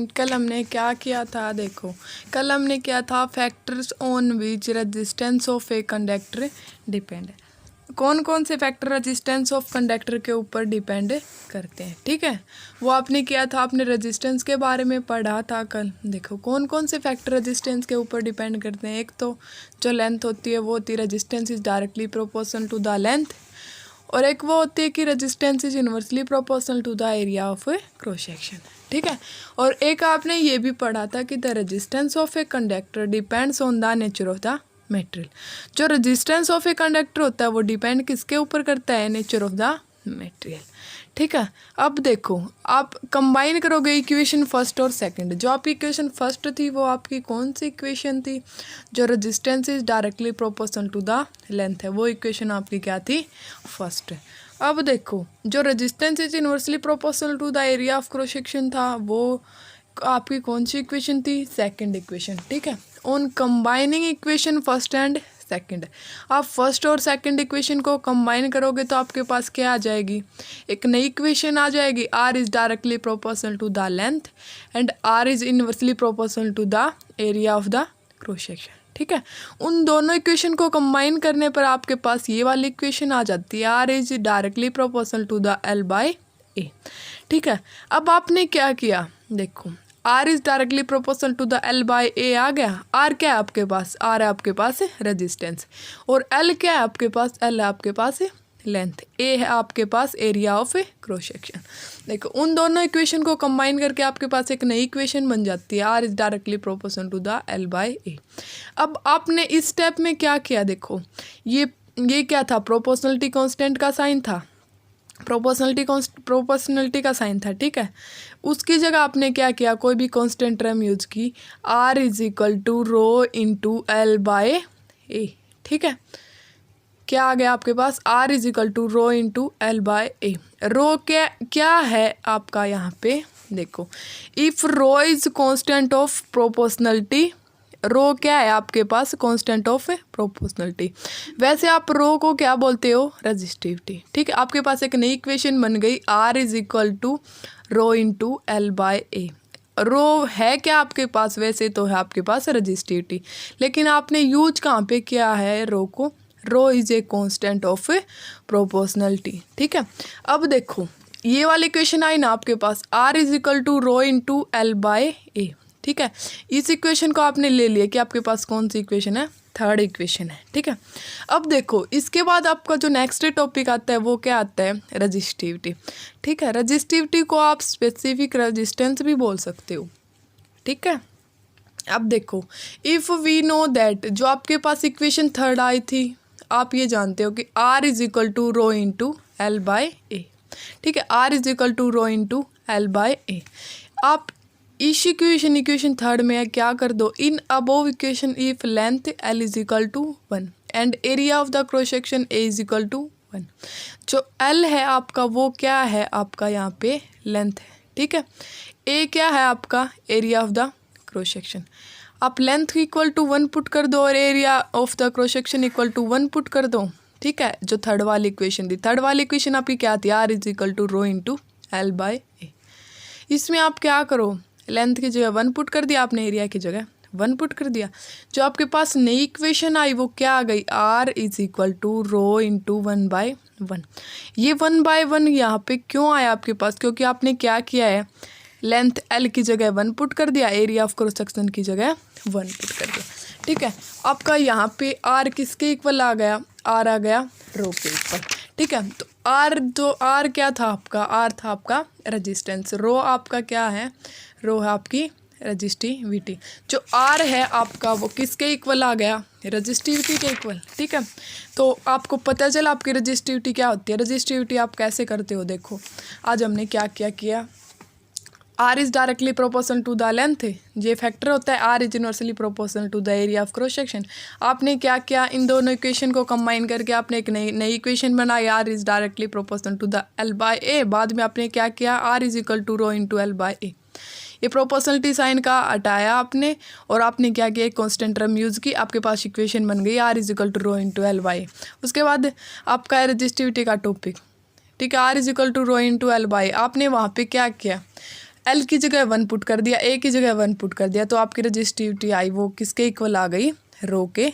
Student, कल हमने क्या किया था? देखो, कल हमने किया था factors on which resistance of a conductor depend. कौन कौन से फैक्टर रेजिस्टेंस ऑफ कंडक्टर के ऊपर डिपेंड करते हैं, ठीक है। वो आपने किया था, आपने रेजिस्टेंस के बारे में पढ़ा था कल। देखो कौन कौन से फैक्टर रेजिस्टेंस के ऊपर डिपेंड करते हैं। एक तो जो लेंथ होती है वो होती है resistance is directly proportional to the length, और एक वो होती है कि resistance is inversely proportional to the area of a cross section, ठीक है। और एक आपने ये भी पढ़ा था कि the resistance of a conductor depends on the nature of the material. जो रेजिस्टेंस ऑफ ए कंडक्टर होता है वो डिपेंड किसके ऊपर करता है? नेचर ऑफ द मटेरियल, ठीक है। अब देखो, आप कंबाइन करोगे इक्वेशन फर्स्ट और सेकंड। जो आपकी इक्वेशन फर्स्ट थी वो आपकी कौन सी इक्वेशन थी? जो resistance is directly proportional to the length है, वो इक्वेशन आपकी क्या थी? फर्स्ट। अब देखो, जो resistance is inversely proportional to the area of cross section था वो आपकी कौन सी इक्वेशन थी? सेकंड इक्वेशन, ठीक है। On combining equation first and second, आप फर्स्ट और सेकंड इक्वेशन को कंबाइन करोगे तो आपके पास क्या आ जाएगी? एक नई इक्वेशन आ जाएगी। R is directly proportional to the length and R is inversely proportional to the area of the cross section, ठीक है। उन दोनों इक्वेशन को कंबाइन करने पर आपके पास ये वाली इक्वेशन आ जाती है, R is directly proportional to the L by A, ठीक है। अब आपने क्या किया? देखो, R is directly proportional to the L by A आ गया। आर क्या है आपके पास? आर है आपके पास रेजिस्टेंस, और एल क्या है आपके पास? एल है आपके पास लेंथ, ए है आपके पास area of a cross section. देखो, उन दोनों इक्वेशन को कंबाइन करके आपके पास एक नई इक्वेशन बन जाती है, R is directly proportional to the L by A. अब आपने इस स्टेप में क्या किया? देखो, ये क्या था? प्रोपोर्शनलिटी कांस्टेंट का साइन था, प्रोपोर्शनलिटी का साइन था, ठीक है। उसकी जगह आपने क्या किया? कोई भी कांस्टेंट टर्म यूज की, R is equal to rho into L by A, ठीक है। क्या आ गया आपके पास? R is equal to rho into L by A. Rho क्या है आपका यहाँ पे? देखो, if rho is constant of proportionality, rho क्या है आपके पास? Constant of proportionality. वैसे आप रो को क्या बोलते हो? रेजिस्टिविटी, ठीक है। आपके पास एक नई इक्वेशन बन गई, R is equal to rho into L by A. Rho है क्या आपके पास? वैसे तो है आपके पास रेजिस्टिविटी, लेकिन आपने यूज कहाँ पे किया है रो को? Rho is a constant of proportionality, ठीक है। अब देखो, ये वाली इक्वेशन आई ना आपके पास, R is equal to rho into L by A, ठीक है। इस इक्वेशन को आपने ले लिया कि आपके पास कौन सी इक्वेशन है? थर्ड इक्वेशन है, ठीक है। अब देखो, इसके बाद आपका जो नेक्स्ट टॉपिक आता है वो क्या आता है? रेजिस्टिविटी, ठीक है। रेजिस्टिविटी को आप स्पेसिफिक रेजिस्टेंस भी बोल सकते हो, ठीक है। अब देखो, इफ़ वी नो दैट, जो आपके पास इक्वेशन थर्ड आई थी, आप ये जानते हो कि R is equal to rho into L by A, ठीक है। R is equal to rho into L by A. आप इस इक्वेशन थर्ड में क्या कर दो? In above equation if length L is equal to 1 and area of the cross section A is equal to 1, जो L है आपका वो क्या है? आपका यहाँ पे लेंथ है, ठीक है। ए क्या है आपका? Area of the cross section. आप लेंथ इक्वल टू 1 पुट कर दो और area of the cross section equal to 1 put कर दो, ठीक है। जो थर्ड वाली इक्वेशन थी, थर्ड वाली इक्वेशन आपकी क्या थी? R is equal to rho into L by A. इसमें आप क्या करो? लेंथ की जगह 1 पुट कर दिया आपने, एरिया की जगह 1 पुट कर दिया। जो आपके पास नई इक्वेशन आई वो क्या आ गई? R is equal to rho into 1 by 1। ये 1 बाय 1 यहाँ पे क्यों आया आपके पास? क्योंकि आपने क्या किया है? लेंथ एल की जगह 1 पुट कर दिया, एरिया ऑफ क्रॉस सेक्शन की जगह 1 पुट कर दिया, ठीक है। आपका यहाँ पे आर किसके इक्वल आ गया? आर आ गया रो के इक्वल, ठीक है। तो आर क्या था आपका? आर था आपका रेजिस्टेंस। रो आपका क्या है? रो है आपकी रेजिस्टिविटी। जो आर है आपका वो किसके इक्वल आ गया? रेजिस्टिविटी के इक्वल, ठीक है। तो आपको पता चला आपकी रेजिस्टिविटी क्या होती है। रेजिस्टिविटी आप कैसे करते हो? देखो, आज हमने क्या किया, R is directly proportional to the length, ये फैक्टर होता है। R is inversely proportional to the area of cross section. आपने क्या किया? इन दोनों इक्वेशन को कंबाइन करके आपने एक नई इक्वेशन बनाई, R is directly proportional to the L by A. बाद में आपने क्या किया? R is equal to rho into L by A. ये प्रोपोर्शनलिटी साइन का हटाया आपने और आपने क्या किया? एक कांस्टेंट टर्म यूज़ की, आपके पास इक्वेशन बन गई R is equal to rho into L by. उसके बाद आपका रेजिस्टिविटी का टॉपिक, ठीक है। R is equal to rho into L by. आपने वहाँ पे क्या किया? एल की जगह 1 पुट कर दिया, ए की जगह 1 पुट कर दिया, तो आपकी रजिस्टिविटी आई वो किसके इक्वल आ गई, रो के